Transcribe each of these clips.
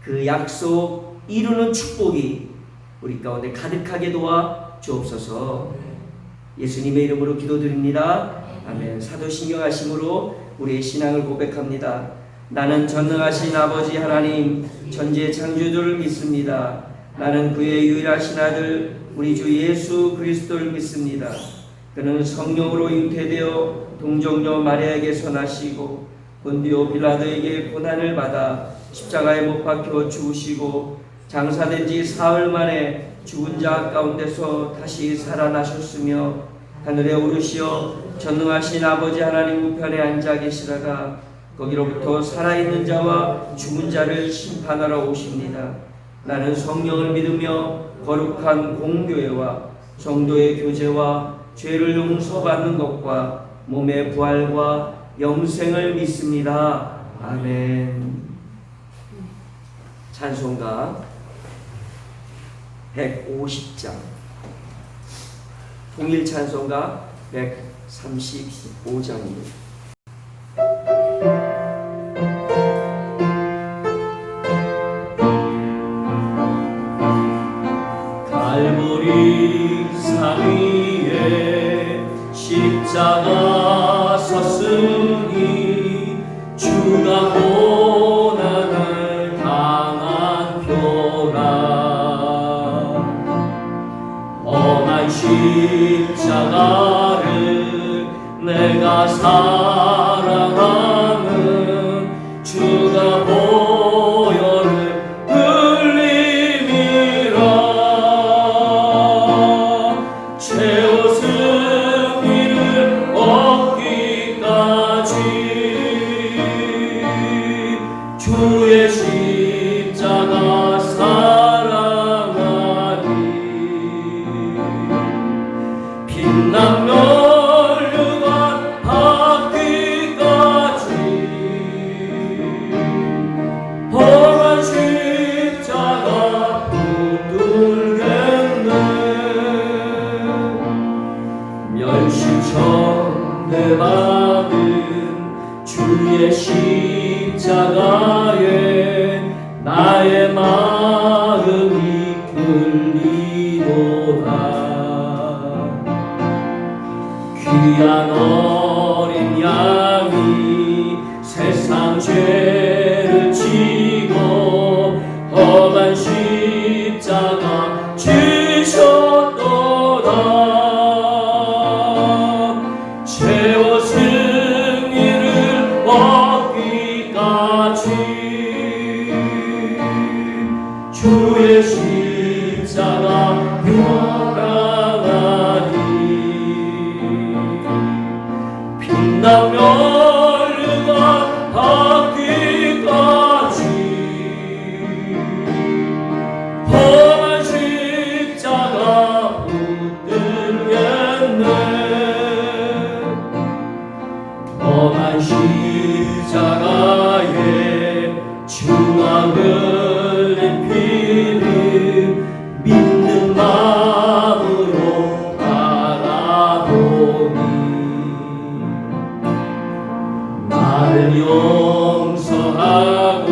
그 약속 이루는 축복이 우리 가운데 가득하게 도와 주옵소서. 예수님의 이름으로 기도드립니다. 아멘. 사도신경 하심으로 우리의 신앙을 고백합니다. 나는 전능하신 아버지 하나님 천지의 창조주를 믿습니다. 나는 그의 유일하신 아들 우리 주 예수 그리스도를 믿습니다. 그는 성령으로 잉태되어 동정녀 마리아에게서 나시고 본디오 빌라도에게 고난을 받아 십자가에 못 박혀 죽으시고 장사된 지 사흘 만에 죽은 자 가운데서 다시 살아나셨으며 하늘에 오르시어 전능하신 아버지 하나님 우편에 앉아 계시다가 거기로부터 살아있는 자와 죽은 자를 심판하러 오십니다. 나는 성령을 믿으며 거룩한 공교회와 성도의 교제와 죄를 용서받는 것과 몸의 부활과 영생을 믿습니다. 아멘. 찬송가 150장 통일 찬송가 135장입니다. 갈보리 산 위에 십자가 섰으니 주가 고난을 당한 표라. 험한 십자가를 내가 사랑하는 주가 보혈을 흘림이라. 최후 승리를 얻기까지 주의 십자가 사랑하니 빛난 멸류관 받기까지 험한 십자가 붙들겠네. 멸시천대 받은 주의 십자가에 나의 마음이 끌리도다. 귀한 어린 양이 세상 죄를 지고 험한 십자가 지셨도다. 최후 승리를 얻기까지 주의 십자가 평안하니 빛난 멸류관 받기까지 험한 십자가 붙들겠네. 험한 십자가에 주가 흘린 피를 믿는 마음으로 바라보니 나를 용서하고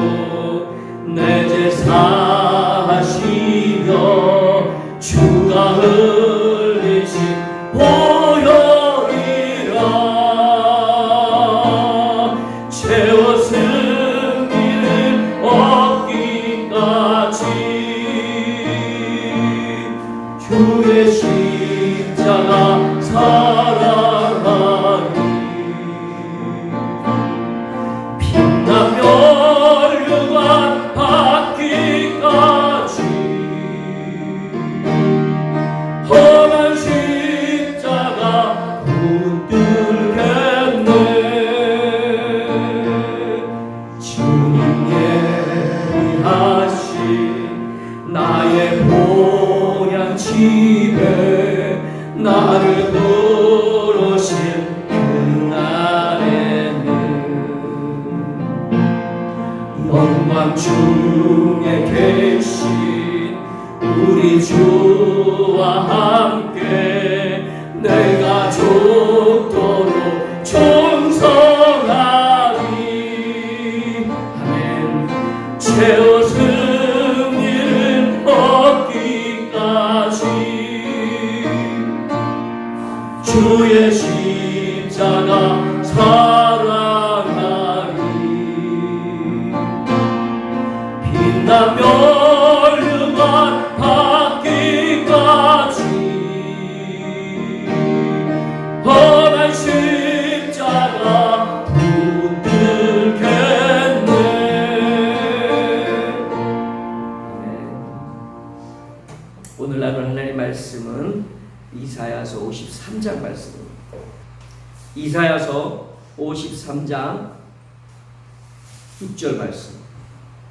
내 죄 사하시며 주가 흘리신 보혈이라. 최후 승리를 얻기까지 주의 십자가 사랑하니 빛난 멸류관 받기까지 험한 십자가 붙들겠네. 주님 예비하신 나의 본향 집에 나를 부르신 그날에는 영광 중에 계신 우리 주와 함께 내가 죽도록 충성하리. 아멘. 최후 나 멸류관 받기까지 험한 십자가 붙들겠네. 오늘날 하나님의 말씀은 이사야서 53장 말씀입니다. 이사야서 53장 6절 말씀.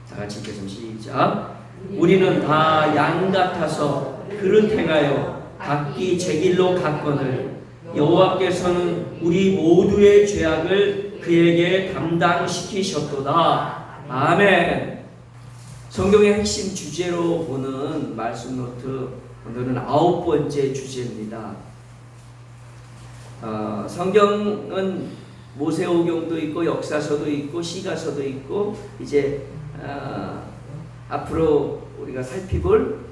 다 같이 읽겠습니다. 시작. 우리는 다 양 같아서 그릇 행하여 각기 제 길로 갔거늘 여호와께서는 우리 모두의 죄악을 그에게 담당시키셨도다. 아멘. 성경의 핵심 주제로 보는 말씀 노트, 오늘은 9번째 주제입니다. 성경은 모세오경도 있고 역사서도 있고 시가서도 있고 이제 앞으로 우리가 살펴볼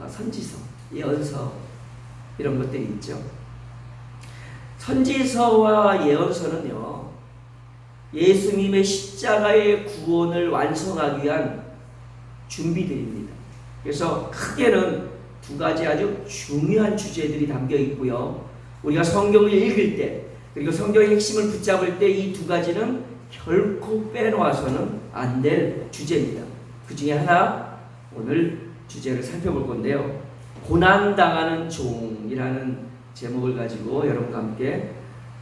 선지서, 예언서 이런 것들이 있죠. 선지서와 예언서는요, 예수님의 십자가의 구원을 완성하기 위한 준비들입니다. 그래서 크게는 두 가지 아주 중요한 주제들이 담겨 있고요. 우리가 성경을 읽을 때 그리고 성경의 핵심을 붙잡을 때 이 두 가지는 결코 빼놓아서는 안 될 주제입니다. 그 중에 하나 오늘 주제를 살펴볼 건데요. 고난당하는 종이라는 제목을 가지고 여러분과 함께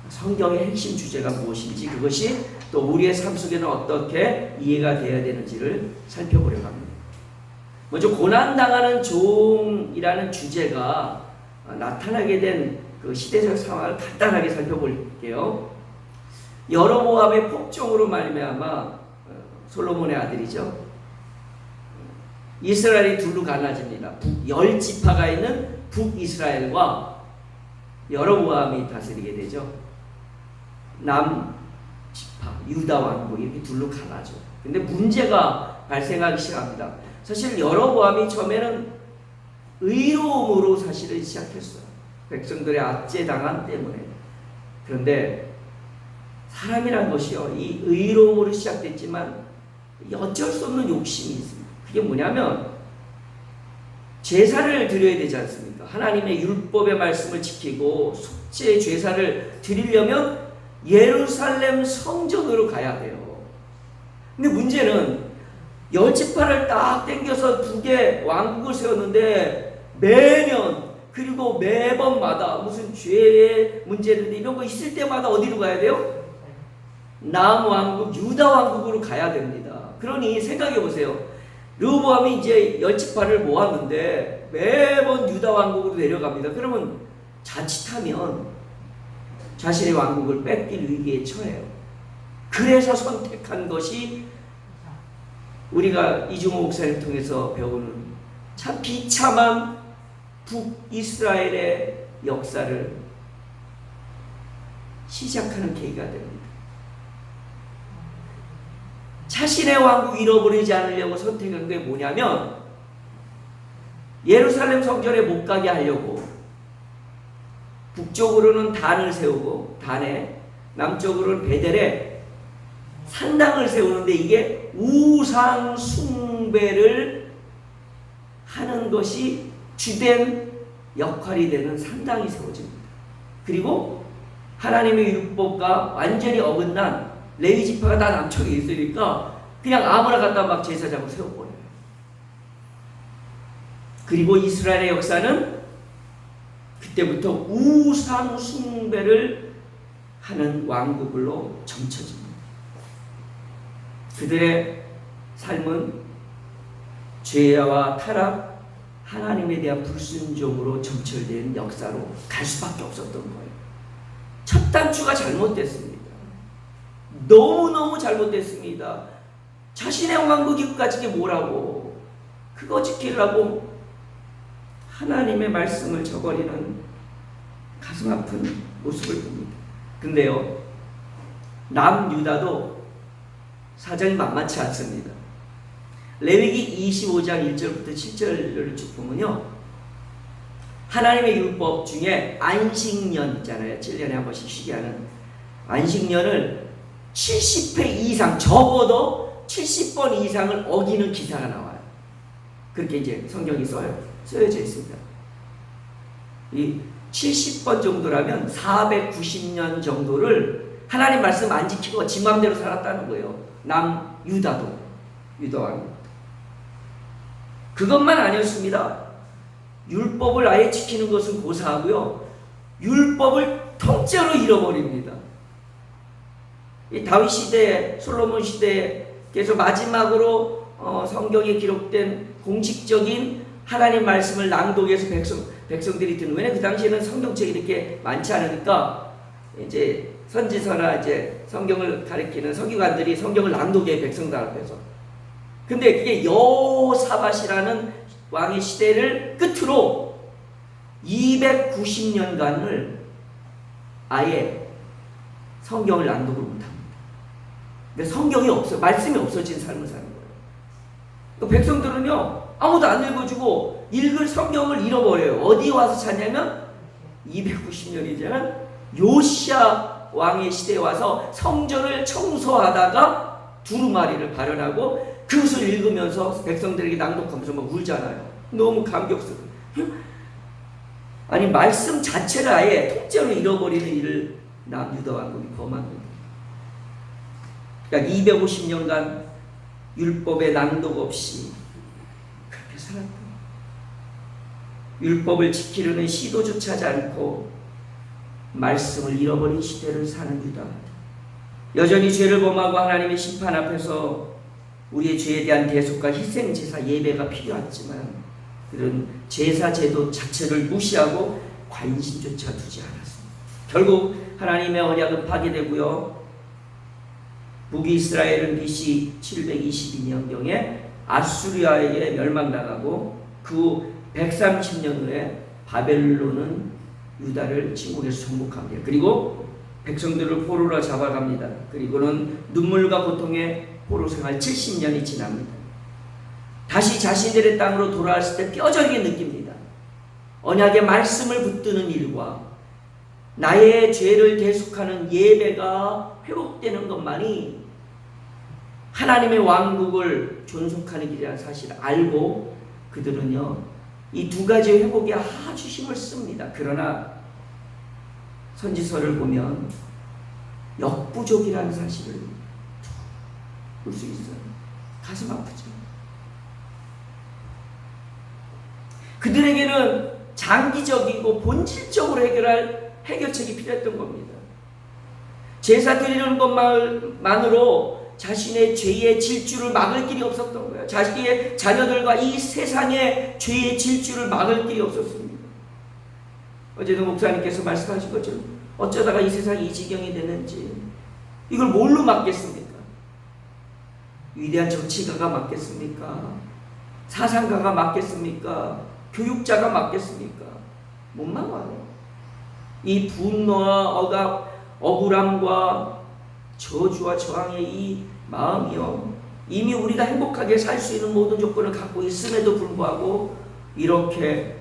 성경의 핵심 주제가 무엇인지, 그것이 또 우리의 삶 속에는 어떻게 이해가 되어야 되는지를 살펴보려고 합니다. 먼저 고난당하는 종이라는 주제가 나타나게 된 그 시대적 상황을 간단하게 살펴볼게요. 여로보암의 폭정으로 말미암아 솔로몬의 아들이죠. 이스라엘이 둘로 갈라집니다. 10지파가 있는 북이스라엘과 여로보암이 다스리게 되죠. 남지파, 유다 왕국 이렇게 둘로 갈라져. 근데 문제가 발생하기 시작합니다. 사실 여로보암이 처음에는 의로움으로 사실은 시작했어요. 백성들의 압제당함 때문에. 그런데 사람이란 것이요, 이 의로움으로 시작됐지만 어쩔 수 없는 욕심이 있습니다. 그게 뭐냐면 제사를 드려야 되지 않습니까? 하나님의 율법의 말씀을 지키고 속죄 제사를 드리려면 예루살렘 성전으로 가야 돼요. 근데 문제는 10지파를 딱 땡겨서 2개 왕국을 세웠는데 매년 그리고 매번마다 무슨 죄의 문제들 이런 거 있을 때마다 어디로 가야 돼요? 남왕국 유다 왕국으로 가야 됩니다. 그러니 생각해 보세요. 르호보암이 이제 10지파를 모았는데 매번 유다 왕국으로 내려갑니다. 그러면 자칫하면 자신의 왕국을 뺏길 위기에 처해요. 그래서 선택한 것이 우리가 이중호 목사님 통해서 배우는 참 비참한 북이스라엘의 역사를 시작하는 계기가 됩니다. 자신의 왕국 잃어버리지 않으려고 선택한 게 뭐냐면 예루살렘 성전에 못 가게 하려고 북쪽으로는 단을 세우고 단에, 남쪽으로는 베델에 산당을 세우는데 이게 우상 숭배를 하는 것이 주된 역할이 되는 산당이 세워집니다. 그리고 하나님의 율법과 완전히 어긋난 레위 지파가 다 남쪽에 있으니까 그냥 아무나 갖다 막 제사장을 세워버려요. 그리고 이스라엘의 역사는 그때부터 우상 숭배를 하는 왕국으로 점쳐집니다. 그들의 삶은 죄와 타락, 하나님에 대한 불순종으로 점철된 역사로 갈 수밖에 없었던 거예요. 첫 단추가 잘못됐습니다. 너무너무 잘못됐습니다. 자신의 왕국이 그까짓 게 뭐라고, 그거 지키려고 하나님의 말씀을 저버리는 가슴 아픈 모습을 봅니다. 근데요, 남유다도 사정이 만만치 않습니다. 레위기 25장 1절부터 7절을 쭉 보면요, 하나님의 율법 중에 안식년 있잖아요. 7년에 한 번씩 쉬게 하는 안식년을 70회 이상, 적어도 70번 이상을 어기는 기사가 나와요. 그렇게 이제 성경이 쓰여져 있습니다. 이 70번 정도라면 490년 정도를 하나님 말씀 안 지키고 지 맘대로 살았다는 거예요. 유다 왕. 그것만 아니었습니다. 율법을 아예 지키는 것은 고사하고요, 율법을 통째로 잃어버립니다. 이 다윗 시대, 솔로몬 시대에서 마지막으로 성경에 기록된 공식적인 하나님 말씀을 낭독해서 백성들이 듣는, 왜냐면 그 당시에는 성경책이 이렇게 많지 않으니까 이제 선지서나 이제 성경을 가리키는 서기관들이 성경을 낭독해, 백성들 앞에서. 근데 그게 여호사밧이라는 왕의 시대를 끝으로 290년간을 아예 성경을 낭독을 못합니다. 그러니까 성경이 말씀이 없어진 삶을 사는 거예요. 백성들은요, 아무도 안 읽어주고 읽을 성경을 잃어버려요. 어디 와서 찾냐면 290년이 지난 요시야 왕의 시대에 와서 성전을 청소하다가 두루마리를 발현하고 그것을 읽으면서 백성들에게 낭독하면서 막 울잖아요. 너무 감격스러워요. 아니, 말씀 자체를 아예 통째로 잃어버리는 일을 유다 왕국이 범한 겁니다. 그러니까 250년간 율법의 낭독 없이 그렇게 살았다. 율법을 지키려는 시도조차 하지 않고 말씀을 잃어버린 시대를 사는 유다. 여전히 죄를 범하고 하나님의 심판 앞에서 우리의 죄에 대한 대속과 희생제사 예배가 필요하지만 그런 제사 제도 자체를 무시하고 관심조차 두지 않았습니다. 결국 하나님의 언약은 파괴되고요, 북이스라엘은 BC 722년경에 아수리아에게 멸망당하고 그 130년 후에 바벨론은 유다를 침공해서 정복합니다. 그리고 백성들을 포로로 잡아갑니다. 그리고는 눈물과 고통의 포로 생활 70년이 지납니다. 다시 자신들의 땅으로 돌아왔을 때 뼈저리게 느낍니다. 언약의 말씀을 붙드는 일과 나의 죄를 대속하는 예배가 회복되는 것만이 하나님의 왕국을 존속하는 길이라는 사실을 알고 그들은요, 이 두 가지 회복에 아주 힘을 씁니다. 그러나 선지서를 보면 역부족이라는 사실을 볼 수 있어요. 가슴 아프죠. 그들에게는 장기적이고 본질적으로 해결할 해결책이 필요했던 겁니다. 제사 드리는 것만으로 자신의 죄의 질주를 막을 길이 없었던 거예요. 자신의 자녀들과 이 세상의 죄의 질주를 막을 길이 없었습니다. 어제도 목사님께서 말씀하신 것처럼 어쩌다가 이 세상이 이 지경이 되는지 이걸 뭘로 막겠습니까? 위대한 정치가가 막겠습니까? 사상가가 막겠습니까? 교육자가 막겠습니까? 못 막아요. 이 분노와 억울함과 저주와 저항의 이 마음이요, 이미 우리가 행복하게 살 수 있는 모든 조건을 갖고 있음에도 불구하고 이렇게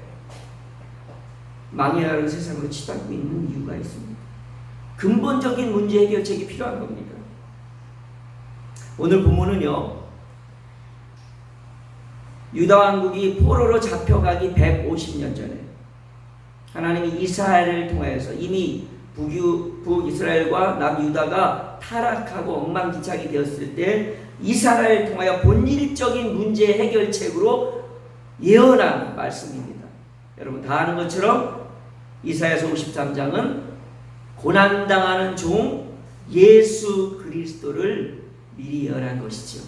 망해가는 세상으로 치닫고 있는 이유가 있습니다. 근본적인 문제 해결책이 필요한 겁니다. 오늘 본문은요, 유다 왕국이 포로로 잡혀가기 150년 전에 하나님이 이스라엘을 통하여서 이미 북이스라엘과 남유다가 타락하고 엉망진창이 되었을 때 이스라엘을 통하여 본질적인 문제 해결책으로 예언한 말씀입니다. 여러분 다 아는 것처럼 이사야서 53장은 고난당하는 종 예수 그리스도를 미리 예언한 것이죠.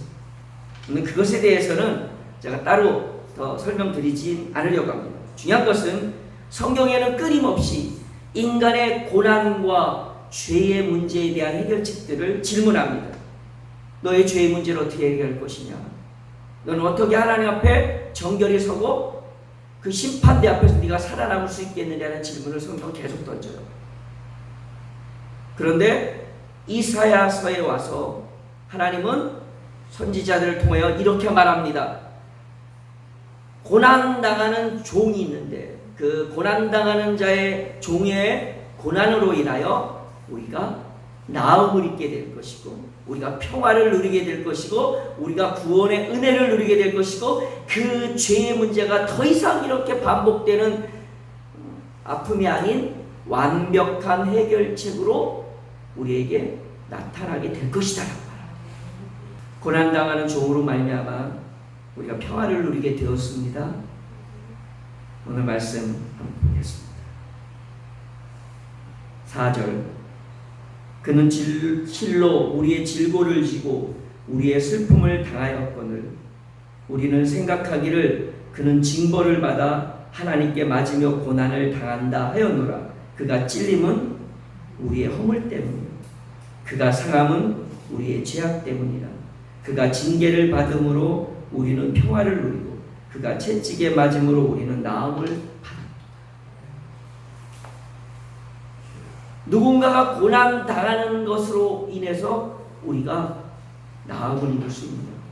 그것에 대해서는 제가 따로 더 설명드리진 않으려고 합니다. 중요한 것은 성경에는 끊임없이 인간의 고난과 죄의 문제에 대한 해결책들을 질문합니다. 너의 죄의 문제를 어떻게 해결할 것이냐? 너는 어떻게 하나님 앞에 정결히 서고 그 심판대 앞에서 네가 살아남을 수 있겠느냐는 질문을 성경은 계속 던져요. 그런데 이사야서에 와서 하나님은 선지자들을 통하여 이렇게 말합니다. 고난당하는 종이 있는데 그 고난당하는 자의 종의 고난으로 인하여 우리가 나음을 입게 될 것이고 우리가 평화를 누리게 될 것이고 우리가 구원의 은혜를 누리게 될 것이고 그 죄의 문제가 더 이상 이렇게 반복되는 아픔이 아닌 완벽한 해결책으로 우리에게 나타나게 될 것이다. 고난당하는 종으로 말미암아 우리가 평화를 누리게 되었습니다. 오늘 말씀 한번 보겠습니다. 4절 그는 실로 우리의 질고를 지고 우리의 슬픔을 당하였거늘 우리는 생각하기를 그는 징벌을 받아 하나님께 맞으며 고난을 당한다 하였노라. 그가 찔림은 우리의 허물 때문이요 그가 상함은 우리의 죄악 때문이라. 그가 징계를 받음으로 우리는 평화를 누리고 그가 채찍에 맞음으로 우리는 나음을 받았다. 누군가가 고난 당하는 것으로 인해서 우리가 나음을 입을 수 있는 겁니다.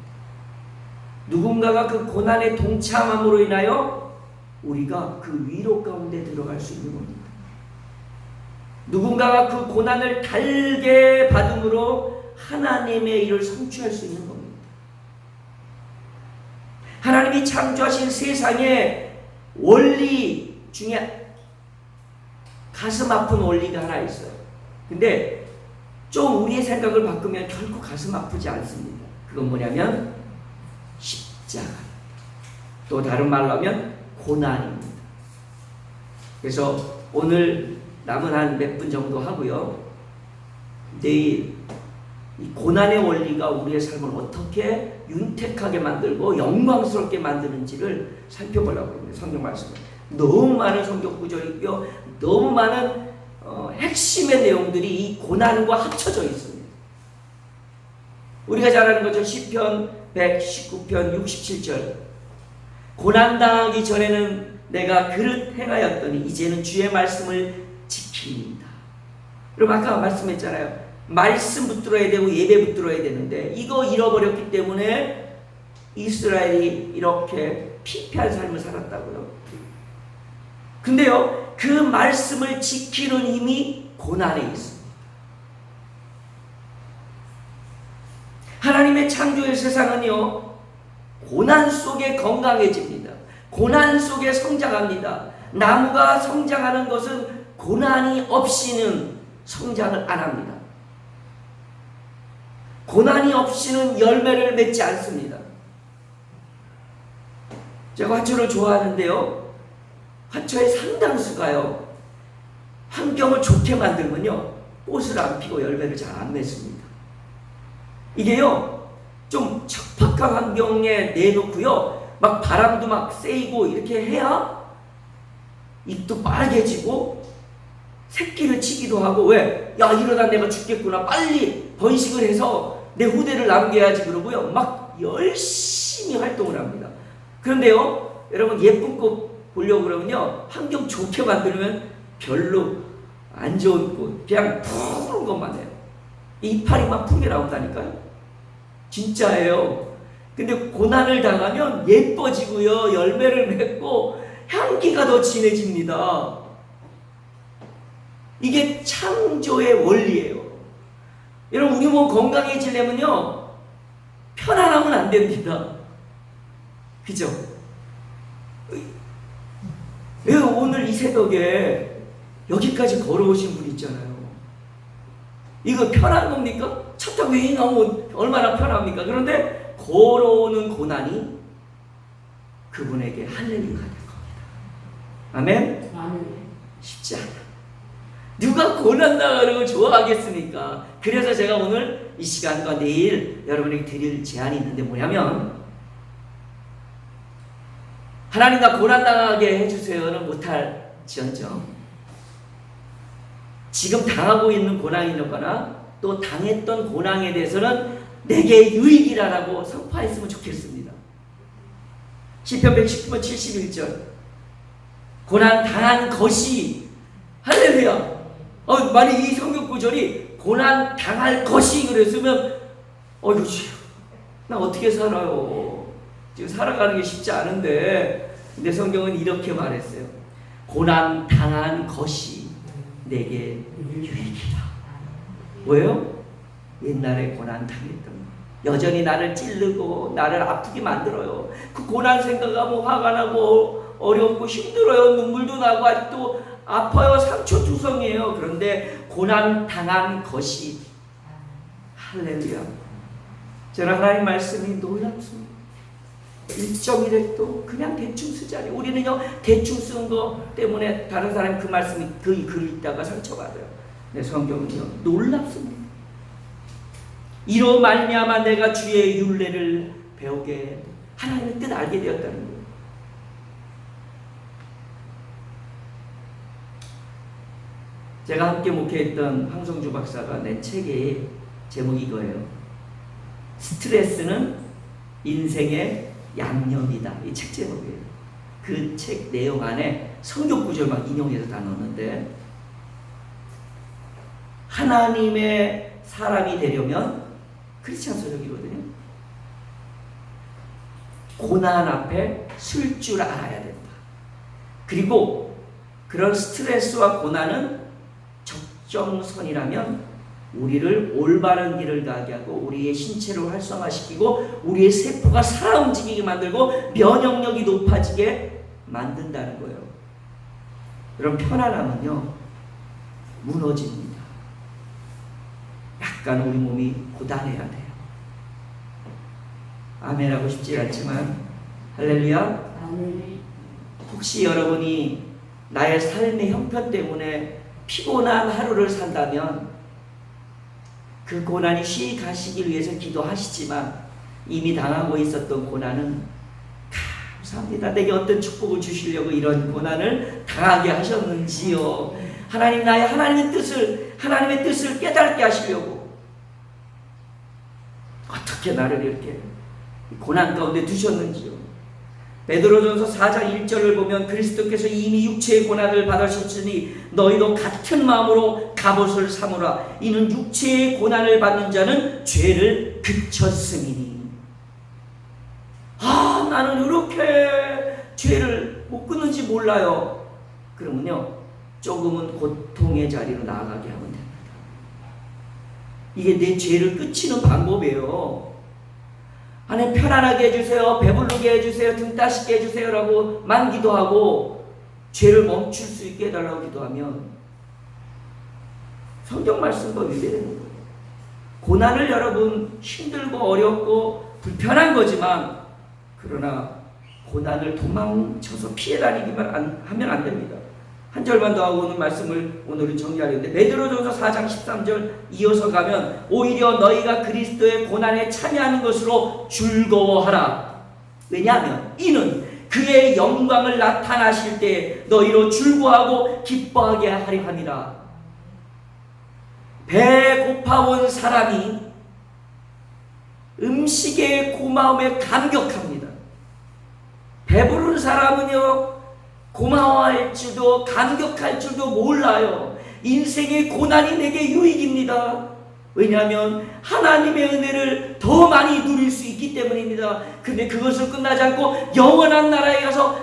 누군가가 그 고난에 동참함으로 인하여 우리가 그 위로 가운데 들어갈 수 있는 겁니다. 누군가가 그 고난을 달게 받음으로 하나님의 일을 성취할 수 있는 겁니다. 하나님이 창조하신 세상의 원리 중에 가슴 아픈 원리가 하나 있어요. 근데 좀 우리의 생각을 바꾸면 결코 가슴 아프지 않습니다. 그건 뭐냐면 십자가. 또 다른 말로 하면 고난입니다. 그래서 오늘 남은 한 몇 분 정도 하고요. 내일 이 고난의 원리가 우리의 삶을 어떻게 윤택하게 만들고 영광스럽게 만드는지를 살펴보려고 합니다. 성경 말씀을. 너무 많은 성경 구절이 있고요. 너무 많은 핵심의 내용들이 이 고난과 합쳐져 있습니다. 우리가 잘 아는 거죠. 시편 119편 67절 고난당하기 전에는 내가 그릇 행하였더니 이제는 주의 말씀을 지킵니다. 그럼 아까 말씀했잖아요. 말씀 붙들어야 되고 예배 붙들어야 되는데 이거 잃어버렸기 때문에 이스라엘이 이렇게 피폐한 삶을 살았다고요. 근데요, 그 말씀을 지키는 힘이 고난에 있습니다. 하나님의 창조의 세상은요, 고난 속에 건강해집니다. 고난 속에 성장합니다. 나무가 성장하는 것은 고난이 없이는 성장을 안 합니다. 고난이 없이는 열매를 맺지 않습니다. 제가 화초를 좋아하는데요, 화초의 상당수가요, 환경을 좋게 만들면요, 꽃을 안 피고 열매를 잘 안 맺습니다. 이게요, 좀 척박한 환경에 내놓고요, 막 바람도 막 쐬이고 이렇게 해야 잎도 빨개지고 새끼를 치기도 하고, 왜? 야, 이러다 내가 죽겠구나. 빨리 번식을 해서 내 후대를 남겨야지 그러고요. 막 열심히 활동을 합니다. 그런데요, 여러분 예쁜 꽃 보려고 그러면요, 환경 좋게 만들면 별로 안 좋은 꽃, 그냥 푸른 것만 해요. 이파리 막 푸르게 나온다니까요. 진짜예요. 근데 고난을 당하면 예뻐지고요, 열매를 맺고 향기가 더 진해집니다. 이게 창조의 원리예요. 여러분, 우리 몸 건강해지려면요, 편안하면 안 됩니다. 그죠? 왜 오늘 이 새벽에 여기까지 걸어오신 분 있잖아요. 이거 편한 겁니까? 차 타고 왜 나오면 얼마나 편합니까? 그런데 걸어오는 고난이 그분에게 할렐루야가 될 겁니다. 아멘? 쉽지 않아. 누가 고난 당하는 걸 좋아하겠습니까? 그래서 제가 오늘 이 시간과 내일 여러분에게 드릴 제안이 있는데 뭐냐면, 하나님 나 고난 당하게 해주세요는 못할지언정 지금 당하고 있는 고난이거나 또 당했던 고난에 대해서는 내게 유익이라고 선포했으면 좋겠습니다. 시편 119편 71절 고난 당한 것이 할렐루야. 만약 이 성경 구절이 고난 당할 것이 그랬으면 어이구, 나 어떻게 살아요? 지금 살아가는 게 쉽지 않은데. 근데 성경은 이렇게 말했어요. 고난 당한 것이 내게 유익이다. 뭐예요? 옛날에 고난 당했던 거. 여전히 나를 찌르고 나를 아프게 만들어요. 그 고난 생각하면 화가 나고 어렵고 힘들어요. 눈물도 나고 아직도 아파요. 상처투성이에요. 그런데 고난 당한 것이 할렐루야. 저는 하나님 말씀이 놀랍습니다. 1.1획도 그냥 대충 쓰자니 우리는요 대충 쓴 거 때문에 다른 사람이 그 말씀이 그 글을 읽다가 상처받아요. 내 성경은요 놀랍습니다. 이로 말미암아 내가 주의 율례를 배우게 하나님의 뜻 알게 되었다는 거예요. 제가 함께 목회했던 황성주 박사가 낸 책의 제목이 이거예요. 스트레스는 인생의 양념이다. 이 책 제목이에요. 그 책 내용 안에 성경 구절 막 인용해서 다 넣었는데 하나님의 사람이 되려면 크리스찬 서적이거든요. 고난 앞에 설 줄 알아야 된다. 그리고 그런 스트레스와 고난은 적정선이라면 우리를 올바른 길을 가게 하고 우리의 신체를 활성화시키고 우리의 세포가 살아 움직이게 만들고 면역력이 높아지게 만든다는 거예요. 여러분 편안함은요 무너집니다. 약간 우리 몸이 고단해야 돼요. 아멘 하고 싶지 않지만 할렐루야. 혹시 여러분이 나의 삶의 형편 때문에 피곤한 하루를 산다면 그 고난이 쉬 가시길 위해서 기도하시지만 이미 당하고 있었던 고난은 감사합니다. 내게 어떤 축복을 주시려고 이런 고난을 당하게 하셨는지요. 하나님 나의 하나님의 뜻을 깨닫게 하시려고 어떻게 나를 이렇게 고난 가운데 두셨는지요. 베드로전서 4장 1절을 보면 그리스도께서 이미 육체의 고난을 받으셨으니 너희도 같은 마음으로 갑옷을 삼으라. 이는 육체의 고난을 받는 자는 죄를 그쳤음이니. 나는 이렇게 죄를 못 끊는지 몰라요. 그러면요 조금은 고통의 자리로 나아가게 하면 됩니다. 이게 내 죄를 끊치는 방법이에요. 하나님 편안하게 해주세요. 배부르게 해주세요. 등 따시게 해주세요. 라고만 기도하고 죄를 멈출 수 있게 해달라고 기도하면 성경 말씀과 위배되는 거예요. 고난을 여러분 힘들고 어렵고 불편한 거지만 그러나 고난을 도망쳐서 피해 다니기만 하면 안 됩니다. 한 절만 더 하고 오는 말씀을 오늘은 정리하려는데 베드로전서 4장 13절 이어서 가면 오히려 너희가 그리스도의 고난에 참여하는 것으로 즐거워하라. 왜냐하면 이는 그의 영광을 나타나실 때 너희로 즐거워하고 기뻐하게 하려 함이라. 배 고파온 사람이 음식의 고마움에 감격합니다. 배부른 사람은요 고마워할 줄도 감격할 줄도 몰라요. 인생의 고난이 내게 유익입니다. 왜냐하면 하나님의 은혜를 더 많이 누릴 수 있기 때문입니다. 근데 그것을 끝나지 않고 영원한 나라에 가서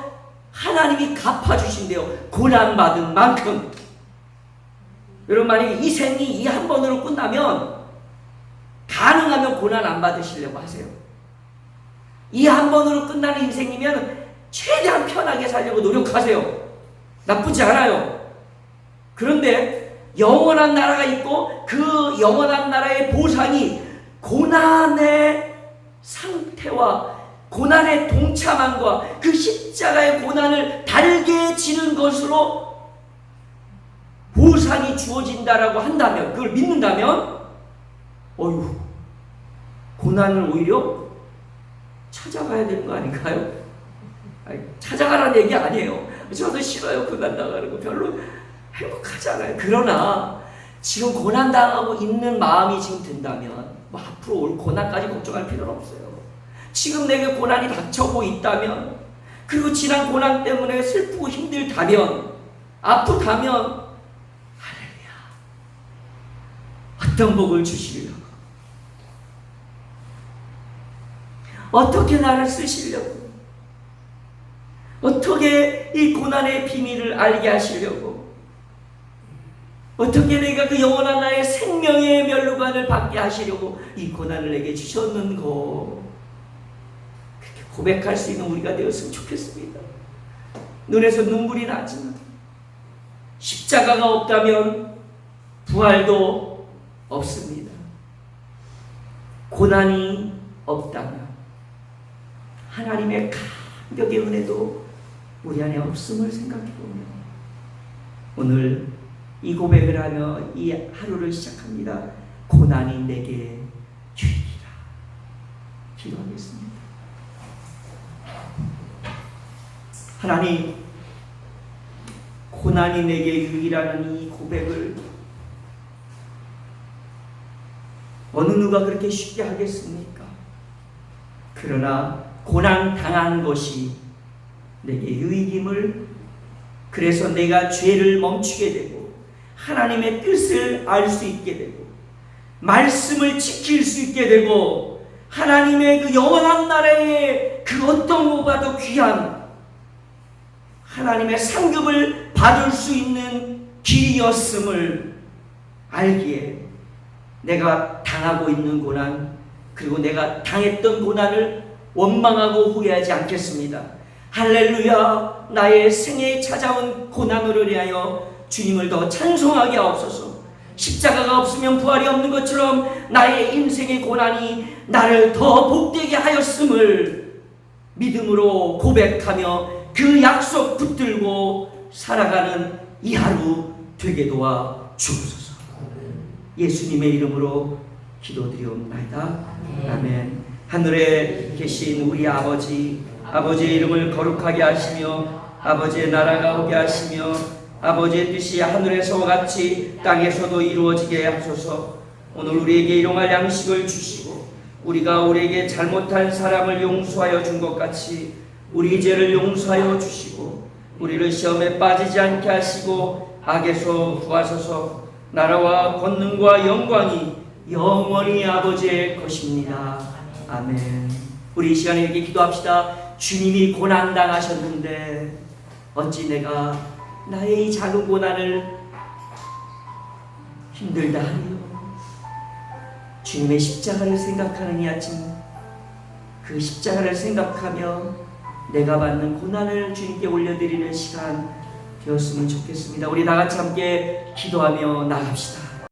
하나님이 갚아주신대요. 고난받은 만큼. 여러분 만약에 이 생이 이 한 번으로 끝나면 가능하면 고난 안 받으시려고 하세요. 이 한 번으로 끝나는 인생이면 최대한 편하게 살려고 노력하세요. 나쁘지 않아요. 그런데 영원한 나라가 있고 그 영원한 나라의 보상이 고난의 상태와 고난의 동참함과 그 십자가의 고난을 달게 지는 것으로 보상이 주어진다라고 한다면, 그걸 믿는다면 고난을 오히려 찾아가야 되는 거 아닌가요? 찾아가라는 얘기 아니에요. 저도 싫어요. 고난 당하는 거 별로 행복하지 않아요. 그러나 지금 고난 당하고 있는 마음이 지금 든다면 앞으로 올 고난까지 걱정할 필요는 없어요. 지금 내게 고난이 닥쳐오고 있다면, 그리고 지난 고난 때문에 슬프고 힘들다면, 아프다면 할렐루야, 어떤 복을 주시려고, 어떻게 나를 쓰시려고, 어떻게 이 고난의 비밀을 알게 하시려고, 어떻게 내가 그 영원한 나의 생명의 면류관을 받게 하시려고 이 고난을 내게 주셨는고. 그렇게 고백할 수 있는 우리가 되었으면 좋겠습니다. 눈에서 눈물이 나지만 십자가가 없다면 부활도 없습니다. 고난이 없다면 하나님의 감격의 은혜도 우리 안에 없음을 생각해보며 오늘 이 고백을 하며 이 하루를 시작합니다. 고난이 내게 유익이라. 기도하겠습니다. 하나님, 고난이 내게 유익이라는 이 고백을 어느 누가 그렇게 쉽게 하겠습니까? 그러나 고난 당한 것이 내게 유익임을, 그래서 내가 죄를 멈추게 되고 하나님의 뜻을 알 수 있게 되고 말씀을 지킬 수 있게 되고 하나님의 그 영원한 나라의 그 어떤 것보다도 귀한 하나님의 상급을 받을 수 있는 길이었음을 알기에 내가 당하고 있는 고난, 그리고 내가 당했던 고난을 원망하고 후회하지 않겠습니다. 할렐루야. 나의 생애에 찾아온 고난으로 인하여 주님을 더 찬송하게 하옵소서. 십자가가 없으면 부활이 없는 것처럼 나의 인생의 고난이 나를 더 복되게 하였음을 믿음으로 고백하며 그 약속 붙들고 살아가는 이 하루 되게 도와 주옵소서. 예수님의 이름으로 기도드리옵나이다. 아멘. 하늘에 계신 우리 아버지, 아버지의 이름을 거룩하게 하시며 아버지의 나라가 오게 하시며 아버지의 뜻이 하늘에서와 같이 땅에서도 이루어지게 하소서. 오늘 우리에게 일용할 양식을 주시고 우리가 우리에게 잘못한 사람을 용서하여 준 것 같이 우리 죄를 용서하여 주시고 우리를 시험에 빠지지 않게 하시고 악에서 구하소서. 나라와 권능과 영광이 영원히 아버지의 것입니다. 아멘. 우리 이 시간에 이렇게 기도합시다. 주님이 고난 당하셨는데 어찌 내가 나의 이 작은 고난을 힘들다 하리요. 주님의 십자가를 생각하는 이 아침, 그 십자가를 생각하며 내가 받는 고난을 주님께 올려드리는 시간 되었으면 좋겠습니다. 우리 다 같이 함께 기도하며 나갑시다.